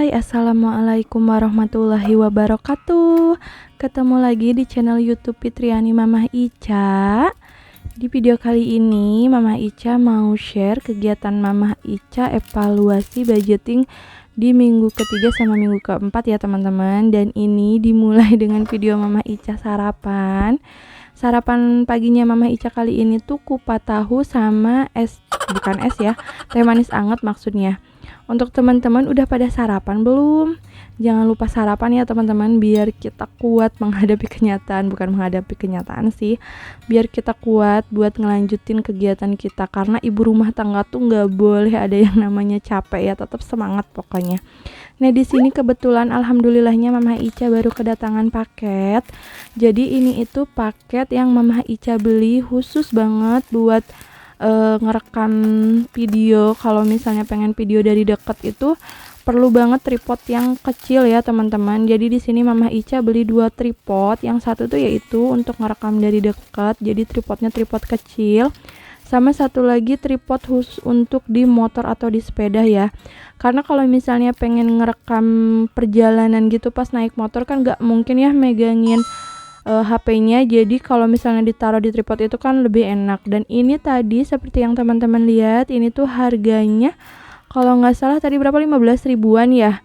Hai, assalamualaikum warahmatullahi wabarakatuh. Ketemu lagi di channel YouTube Fitriani Mamah Ica. Di video kali ini Mamah Ica mau share kegiatan Mamah Ica evaluasi budgeting di minggu ketiga sama minggu keempat ya teman-teman. Dan ini dimulai dengan video Mamah Ica sarapan. Sarapan paginya Mamah Ica kali ini tuh kupat tahu sama bukan es ya, teh manis anget maksudnya. Untuk teman-teman udah pada sarapan belum? Jangan lupa sarapan ya teman-teman, biar kita kuat menghadapi kenyataan. Bukan menghadapi kenyataan sih, biar kita kuat buat ngelanjutin kegiatan kita. Karena ibu rumah tangga tuh nggak boleh ada yang namanya capek ya, tetap semangat pokoknya. Nah di sini kebetulan alhamdulillahnya Mamah Ica baru kedatangan paket. Jadi ini itu paket yang Mamah Ica beli khusus banget buat ngerekam video. Kalau misalnya pengen video dari deket itu perlu banget tripod yang kecil ya teman-teman. Jadi di sini Mamah Ica beli 2 tripod. Yang satu tuh yaitu untuk ngerekam dari dekat, jadi tripodnya tripod kecil. Sama satu lagi tripod khusus untuk di motor atau di sepeda ya. Karena kalau misalnya pengen ngerekam perjalanan gitu pas naik motor kan gak mungkin ya megangin HP-nya, jadi kalau misalnya ditaruh di tripod itu kan lebih enak. Dan ini tadi seperti yang teman-teman lihat, ini tuh harganya kalau nggak salah tadi berapa, 15 ribuan ya.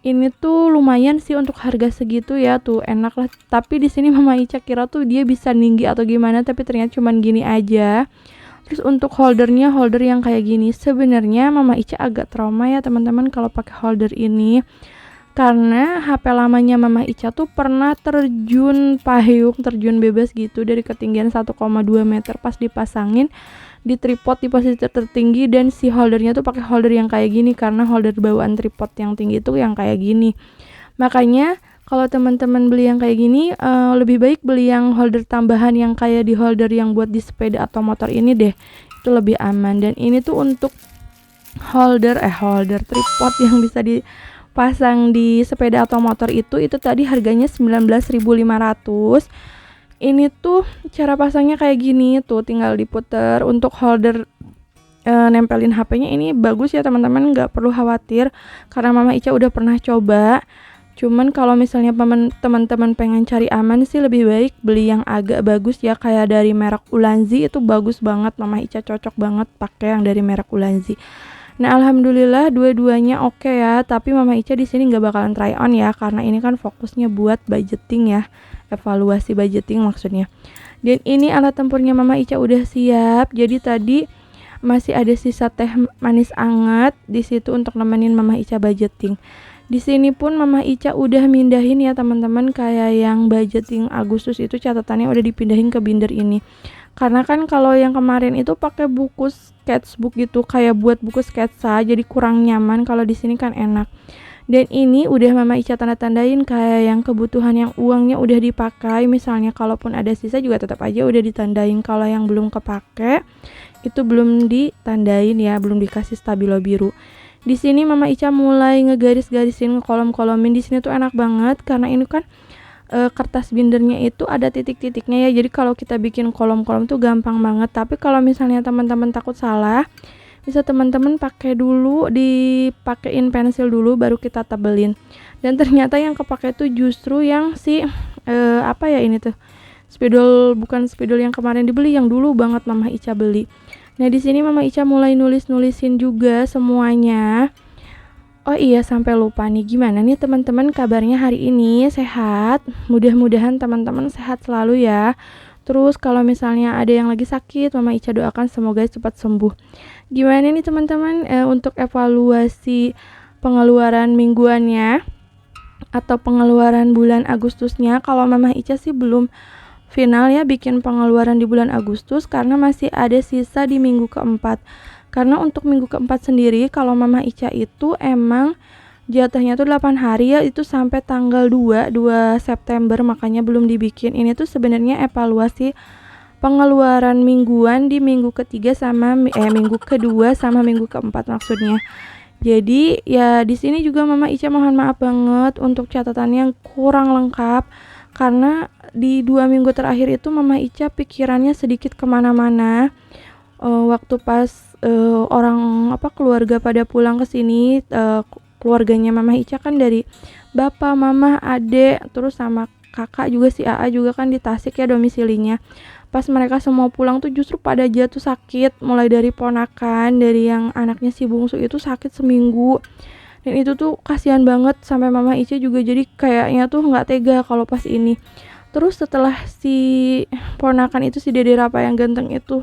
Ini tuh lumayan sih untuk harga segitu ya, tuh enak lah. Tapi di sini Mamah Ica kira tuh dia bisa tinggi atau gimana, tapi ternyata cuman gini aja. Terus untuk holdernya, holder yang kayak gini. Sebenarnya Mamah Ica agak trauma ya teman-teman kalau pakai holder ini. Karena HP lamanya Mamah Ica tuh pernah terjun payung, terjun bebas gitu dari ketinggian 1,2 meter pas dipasangin di tripod di posisi tertinggi. Dan si holdernya tuh pakai holder yang kayak gini, karena holder bawaan tripod yang tinggi itu yang kayak gini. Makanya kalau teman-teman beli yang kayak gini, lebih baik beli yang holder tambahan yang kayak di holder yang buat di sepeda atau motor ini deh, itu lebih aman. Dan ini tuh untuk holder tripod yang bisa dipasang di sepeda atau motor itu tadi harganya 19.500. Ini tuh cara pasangnya kayak gini tuh, tinggal diputer. Untuk holder nempelin HP-nya ini bagus ya teman-teman, nggak perlu khawatir karena Mamah Ica udah pernah coba. Cuman kalau misalnya teman-teman pengen cari aman sih lebih baik beli yang agak bagus ya, kayak dari merek Ulanzi itu bagus banget. Mamah Ica cocok banget pakai yang dari merek Ulanzi. Nah alhamdulillah dua-duanya oke ya, tapi Mamah Ica di sini nggak bakalan try on ya, karena ini kan fokusnya buat budgeting ya, evaluasi budgeting maksudnya. Dan ini alat tempurnya Mamah Ica udah siap. Jadi tadi masih ada sisa teh manis anget di situ untuk nemenin Mamah Ica budgeting. Di sini pun Mamah Ica udah mindahin ya teman-teman, kayak yang budgeting Agustus itu catatannya udah dipindahin ke binder ini. Karena kan kalau yang kemarin itu pakai buku sketchbook gitu, kayak buat buku sketsa, jadi kurang nyaman. Kalau di sini kan enak. Dan ini udah Mamah Ica tanda-tandain kayak yang kebutuhan yang uangnya udah dipakai. Misalnya kalaupun ada sisa juga tetap aja udah ditandain. Kalau yang belum kepake itu belum ditandain ya, belum dikasih stabilo biru. Di sini Mamah Ica mulai ngegaris-garisin, ngekolom-kolomin. Di sini tuh enak banget karena ini kan kertas bindernya itu ada titik-titiknya ya, jadi kalau kita bikin kolom-kolom tuh gampang banget. Tapi kalau misalnya teman-teman takut salah, bisa teman-teman pakai dulu, dipakein pensil dulu baru kita tebelin. Dan ternyata yang kepake tuh justru yang si ini tuh spidol, bukan spidol yang kemarin dibeli, yang dulu banget Mamah Ica beli. Nah di sini Mamah Ica mulai nulis-nulisin juga semuanya. Oh iya, sampai lupa nih, gimana nih teman-teman kabarnya hari ini? Sehat? Mudah-mudahan teman-teman sehat selalu ya. Terus kalau misalnya ada yang lagi sakit, Mamah Ica doakan semoga cepat sembuh. Gimana nih teman-teman untuk evaluasi pengeluaran mingguannya atau pengeluaran bulan Agustusnya? Kalau Mamah Ica sih belum final ya bikin pengeluaran di bulan Agustus, karena masih ada sisa di minggu keempat. Karena untuk minggu keempat sendiri kalau Mamah Ica itu emang jatahnya tuh 8 hari ya, itu sampai tanggal 2 September, makanya belum dibikin. Ini tuh sebenarnya evaluasi pengeluaran mingguan di minggu ketiga sama minggu kedua sama minggu keempat maksudnya. Jadi ya di sini juga Mamah Ica mohon maaf banget untuk catatan yang kurang lengkap, karena di 2 minggu terakhir itu Mamah Ica pikirannya sedikit kemana-mana. Waktu pas keluarga pada pulang ke sini, keluarganya Mama Ica kan dari bapak, mama, adek, terus sama kakak juga, si AA juga kan di Tasik ya domisilinya. Pas mereka semua pulang tuh justru pada jatuh sakit, mulai dari ponakan, dari yang anaknya si bungsu itu sakit seminggu. Dan itu tuh kasihan banget, sampai Mama Ica juga jadi kayaknya tuh nggak tega kalau pas ini. Terus setelah si ponakan itu, si Dede Rapa yang ganteng itu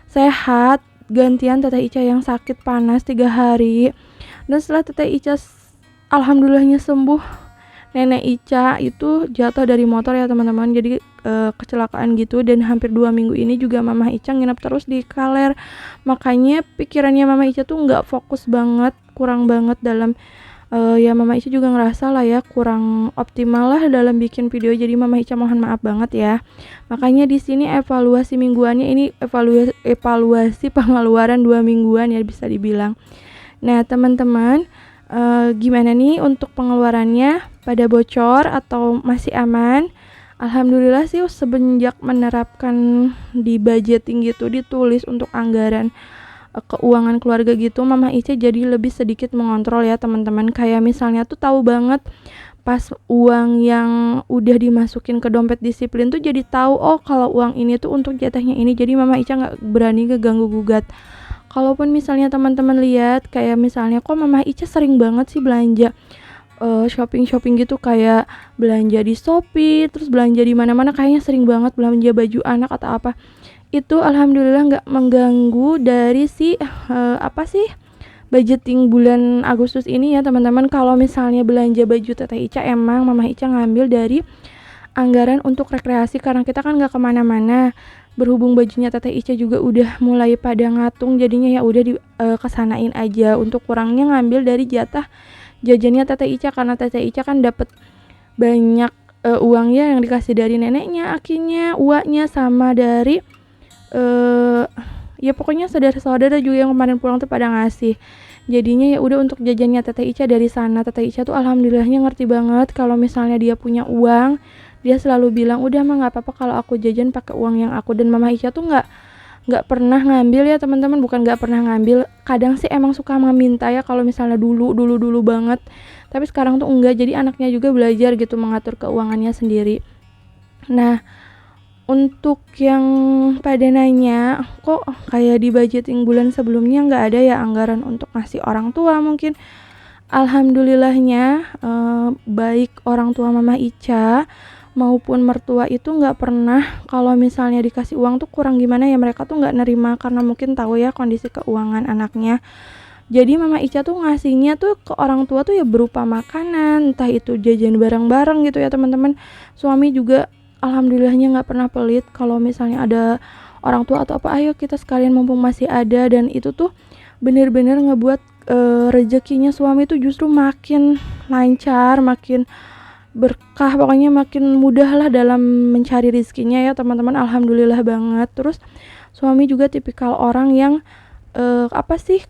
sehat, gantian Teteh Ica yang sakit panas 3 hari. Dan setelah Teteh Ica alhamdulillahnya sembuh, Nenek Ica itu jatuh dari motor ya teman-teman, jadi kecelakaan gitu, dan hampir 2 minggu ini juga Mama Ica nginep terus di Kaler. Makanya pikirannya Mama Ica tuh nggak fokus banget, kurang banget dalam ya Mama Ica juga ngerasa lah ya kurang optimal lah dalam bikin video, jadi Mama Ica mohon maaf banget ya. Makanya di sini evaluasi mingguannya ini evaluasi pengeluaran 2 mingguan ya bisa dibilang. Nah teman-teman, gimana nih untuk pengeluarannya, pada bocor atau masih aman? Alhamdulillah sih semenjak menerapkan di budgeting gitu, ditulis untuk anggaran keuangan keluarga gitu, Mama Ica jadi lebih sedikit mengontrol ya teman-teman. Kayak misalnya tuh tahu banget pas uang yang udah dimasukin ke dompet disiplin tuh jadi tahu, oh kalau uang ini tuh untuk jatahnya ini, jadi Mama Ica nggak berani keganggu gugat. Kalaupun misalnya teman-teman lihat kayak misalnya kok Mama Ica sering banget sih belanja shopping gitu, kayak belanja di Shopee, terus belanja di mana-mana, kayaknya sering banget belanja baju anak atau apa. Itu alhamdulillah nggak mengganggu dari si budgeting bulan Agustus ini ya teman-teman. Kalau misalnya belanja baju Teteh Ica, emang Mama Ica ngambil dari anggaran untuk rekreasi karena kita kan nggak kemana-mana. Berhubung bajunya Teteh Ica juga udah mulai pada ngatung, jadinya ya udah kesanain aja. Untuk kurangnya ngambil dari jatah jajannya Teteh Ica, karena Teteh Ica kan dapat banyak uangnya yang dikasih dari neneknya, akinya, uaknya, sama dari ya pokoknya saudara-saudara juga yang kemarin pulang tuh pada ngasih. Jadinya ya udah untuk jajannya Teteh Ica dari sana. Teteh Ica tuh alhamdulillahnya ngerti banget kalau misalnya dia punya uang, dia selalu bilang udah mah nggak apa-apa kalau aku jajan pakai uang yang aku. Dan Mama Ica tuh nggak pernah ngambil ya teman-teman, bukan nggak pernah ngambil, kadang sih emang suka meminta ya kalau misalnya dulu banget, tapi sekarang tuh enggak. Jadi anaknya juga belajar gitu mengatur keuangannya sendiri. Nah untuk yang pada nanya kok kayak di budgeting bulan sebelumnya nggak ada ya anggaran untuk ngasih orang tua, mungkin alhamdulillahnya baik orang tua Mama Ica maupun mertua itu nggak pernah kalau misalnya dikasih uang tuh kurang gimana ya, mereka tuh nggak nerima karena mungkin tahu ya kondisi keuangan anaknya. Jadi Mama Ica tuh ngasihnya tuh ke orang tua tuh ya berupa makanan, entah itu jajan bareng-bareng gitu ya teman-teman. Suami juga alhamdulillahnya nggak pernah pelit kalau misalnya ada orang tua atau apa, ayo kita sekalian mumpung masih ada. Dan itu tuh bener-bener ngebuat rezekinya suami tuh justru makin lancar, makin berkah, pokoknya makin mudah lah dalam mencari rezekinya ya teman-teman. Alhamdulillah banget. Terus suami juga tipikal orang yang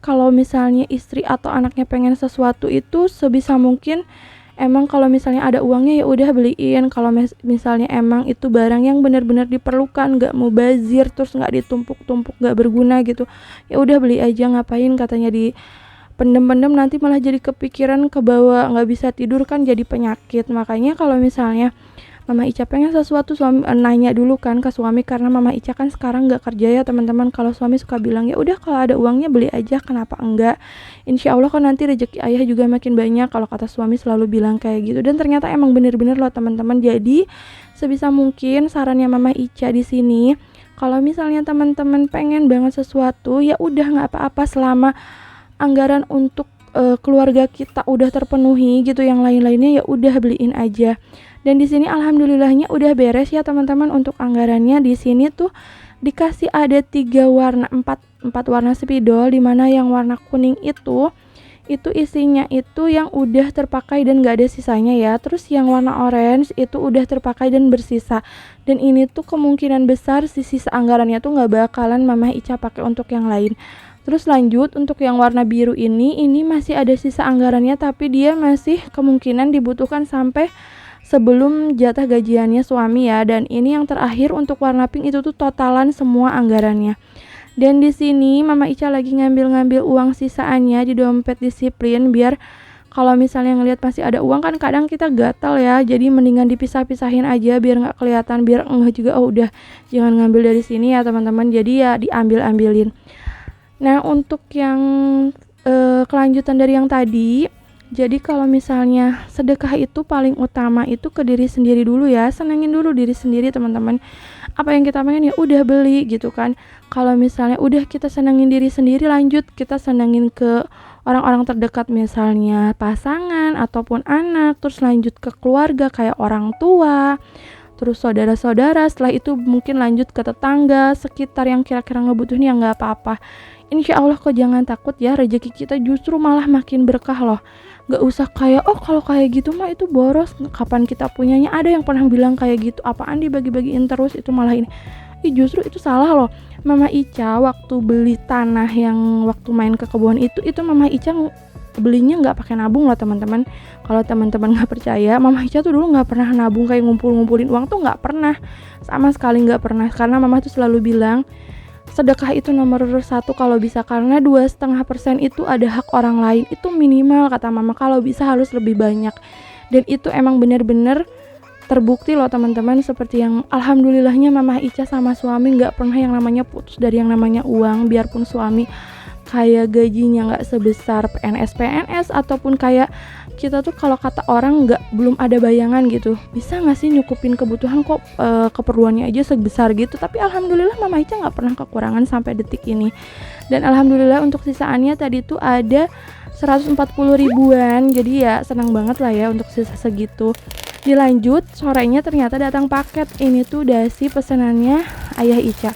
kalau misalnya istri atau anaknya pengen sesuatu itu sebisa mungkin emang kalau misalnya ada uangnya ya udah beliin. Kalau misalnya emang itu barang yang benar-benar diperlukan, nggak mau bazir, terus nggak ditumpuk-tumpuk, nggak berguna gitu, ya udah beli aja. Ngapain katanya di pendem-pendem, nanti malah jadi kepikiran, kebawa nggak bisa tidur kan, jadi penyakit. Makanya kalau misalnya Mama Ica pengen sesuatu, suami nanya dulu kan ke suami, karena Mama Ica kan sekarang nggak kerja ya teman-teman. Kalau suami suka bilang ya udah kalau ada uangnya beli aja, kenapa enggak, insya Allah kan nanti rezeki ayah juga makin banyak, kalau kata suami selalu bilang kayak gitu. Dan ternyata emang bener-bener loh teman-teman. Jadi sebisa mungkin sarannya Mama Ica di sini, kalau misalnya teman-teman pengen banget sesuatu ya udah nggak apa-apa selama anggaran untuk keluarga kita udah terpenuhi gitu, yang lain-lainnya ya udah beliin aja. Dan di sini alhamdulillahnya udah beres ya teman-teman untuk anggarannya. Di sini tuh dikasih ada 3 warna, 4 warna spidol, dimana yang warna kuning itu isinya itu yang udah terpakai dan gak ada sisanya ya. Terus yang warna orange itu udah terpakai dan bersisa. Dan ini tuh kemungkinan besar sisa anggarannya tuh gak bakalan Mama Ica pakai untuk yang lain. Terus lanjut untuk yang warna biru ini masih ada sisa anggarannya, tapi dia masih kemungkinan dibutuhkan sampai sebelum jatah gajiannya suami ya. Dan ini yang terakhir untuk warna pink itu tuh totalan semua anggarannya. Dan di sini Mama Ica lagi ngambil uang sisaannya di dompet disiplin, biar Kalau misalnya ngelihat masih ada uang kan kadang kita gatal ya, jadi mendingan dipisah-pisahin aja biar nggak kelihatan, biar enggak juga oh udah jangan ngambil dari sini ya teman-teman, jadi ya diambil-ambilin. Nah untuk yang kelanjutan dari yang tadi, jadi kalau misalnya sedekah itu paling utama itu ke diri sendiri dulu ya, senengin dulu diri sendiri teman-teman. Apa yang kita pengen ya udah beli gitu kan. Kalau misalnya udah kita senengin diri sendiri, lanjut kita senengin ke orang-orang terdekat, misalnya pasangan ataupun anak, terus lanjut ke keluarga kayak orang tua, terus saudara-saudara, setelah itu mungkin lanjut ke tetangga sekitar yang kira-kira ngebutuhin, ya nggak apa-apa. Insya Allah kok jangan takut ya, rezeki kita justru malah makin berkah loh. Gak usah kayak oh kalau kayak gitu mah itu boros, kapan kita punyanya. Ada yang pernah bilang kayak gitu, apaan dibagi-bagiin terus, itu malah ini. Justru itu salah loh. Mama Ica waktu beli tanah yang waktu main ke kebun itu Mama Ica belinya nggak pakai nabung loh teman-teman. Kalau teman-teman nggak percaya, Mama Ica tuh dulu nggak pernah nabung kayak ngumpulin uang tuh, nggak pernah, sama sekali nggak pernah. Karena Mama tuh selalu bilang sedekah itu nomor 1 kalau bisa, karena 2,5% itu ada hak orang lain, itu minimal kata Mama, kalau bisa harus lebih banyak. Dan itu emang bener-bener terbukti loh teman-teman, seperti yang alhamdulillahnya Mama Ica sama suami nggak pernah yang namanya putus dari yang namanya uang. Biarpun suami kayak gajinya nggak sebesar PNS ataupun kayak kita tuh kalau kata orang belum ada bayangan gitu, bisa nggak sih nyukupin kebutuhan kok, keperluannya aja sebesar gitu. Tapi alhamdulillah Mama Ica nggak pernah kekurangan sampai detik ini. Dan alhamdulillah untuk sisaannya tadi tuh ada 140 ribuan, jadi ya senang banget lah ya untuk sisa segitu. Dilanjut sorenya ternyata datang paket, ini tuh dasi pesanannya Ayah Ica.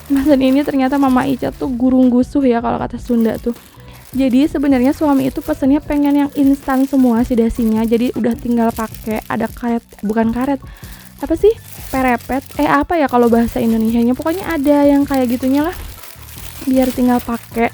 Dan ini ternyata Mama Ica tuh gurung gusuh ya kalau kata Sunda tuh. Jadi sebenarnya suami itu pesennya pengen yang instan semua si dasinya, jadi udah tinggal pakai, ada karet, bukan karet, apa sih, perepet, apa ya kalau bahasa Indonesianya, pokoknya ada yang kayak gitunya lah, biar tinggal pakai.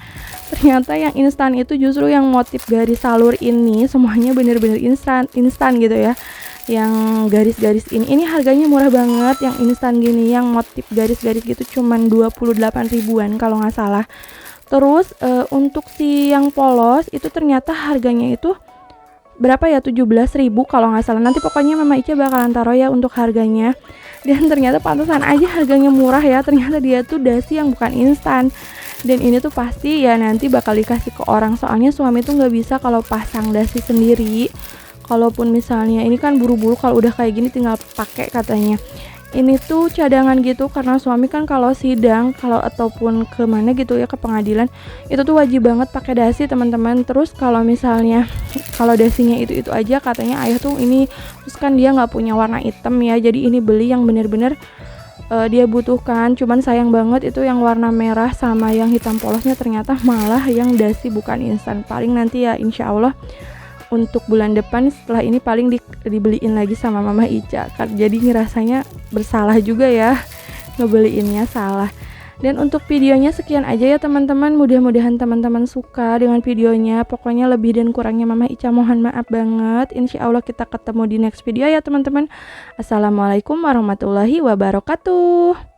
Ternyata yang instan itu justru yang motif garis salur ini semuanya bener-bener instan gitu ya. Yang garis-garis ini harganya murah banget, yang instan gini yang motif garis-garis gitu cuman 28 ribuan kalau nggak salah. Terus untuk si yang polos itu ternyata harganya itu berapa ya, 17.000 kalau nggak salah. Nanti pokoknya Mama Ica bakalan taruh ya untuk harganya. Dan ternyata pantesan aja harganya murah ya, ternyata dia tuh dasi yang bukan instan. Dan ini tuh pasti ya nanti bakal dikasih ke orang, soalnya suami tuh nggak bisa kalau pasang dasi sendiri. Kalaupun misalnya ini kan buru-buru, kalau udah kayak gini tinggal pakai katanya. Ini tuh cadangan gitu, karena suami kan kalau sidang kalau ataupun kemana gitu ya, ke pengadilan, itu tuh wajib banget pakai dasi teman-teman. Terus kalau misalnya kalau dasinya itu aja katanya ayah tuh ini, terus kan dia nggak punya warna hitam ya, jadi ini beli yang bener-bener dia butuhkan. Cuman sayang banget itu yang warna merah sama yang hitam polosnya ternyata malah yang dasi bukan instan. Paling nanti ya insya Allah untuk bulan depan setelah ini paling dibeliin lagi sama Mama Ica. Jadi ngerasanya bersalah juga ya ngebeliinnya salah. Dan untuk videonya sekian aja ya teman-teman. Mudah-mudahan teman-teman suka dengan videonya. Pokoknya lebih dan kurangnya Mama Ica mohon maaf banget. Insya Allah kita ketemu di next video ya teman-teman. Assalamualaikum warahmatullahi wabarakatuh.